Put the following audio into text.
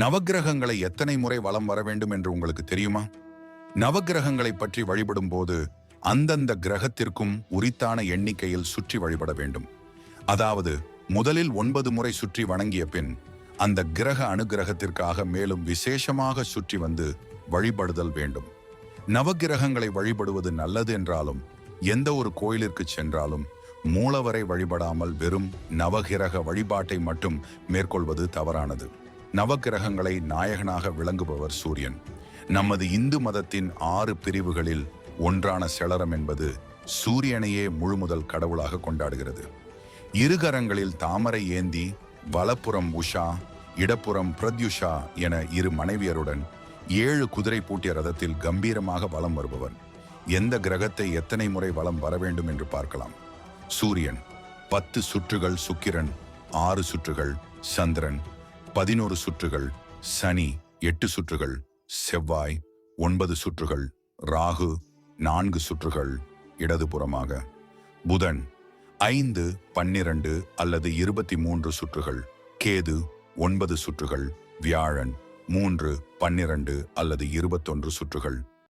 நவக்கிரகங்களை எத்தனை முறை வலம் வர வேண்டும் என்று உங்களுக்கு தெரியுமா? நவக்கிரகங்களை பற்றி வழிபடும் போது அந்தந்த கிரகத்திற்கும் உரித்தான எண்ணிக்கையில் சுற்றி வழிபட வேண்டும். அதாவது முதலில் 9 முறை சுற்றி வணங்கிய பின் அந்த கிரக அனுகிரகத்திற்காக மேலும் விசேஷமாக சுற்றி வந்து வழிபடுதல் வேண்டும். நவக்கிரகங்களை வழிபடுவது நல்லது என்றாலும் எந்த ஒரு கோயிலிற்கு சென்றாலும் மூலவரை வழிபடாமல் வெறும் நவகிரக வழிபாட்டை மட்டும் மேற்கொள்வது தவறானது. நவக்கிரகங்களை நாயகனாக விளங்குபவர் சூரியன். நமது இந்து மதத்தின் 6 பிரிவுகளில் ஒன்றான செளரம் என்பது சூரியனையே முழுமுதல் கடவுளாக கொண்டாடுகிறது. இருகரங்களில் தாமரை ஏந்தி வலப்புறம் உஷா, இடப்புறம் பிரத்யுஷா என 2 மனைவியருடன் 7 குதிரை பூட்டிய ரதத்தில் கம்பீரமாக வலம் வருபவர். எந்த கிரகத்தை எத்தனை முறை வலம் வர வேண்டும் என்று பார்க்கலாம். சூரியன் 10 சுற்றுகள், சுக்கிரன் 6 சுற்றுகள், சந்திரன் 11 சுற்றுகள், சனி 8 சுற்றுகள், செவ்வாய் 9 சுற்றுகள், ராகு 4 சுற்றுகள் இடதுபுறமாக, புதன் 5, 12 அல்லது 23 சுற்றுகள், கேது 9 சுற்றுகள், வியாழன் 3, 12 அல்லது 21 சுற்றுகள்.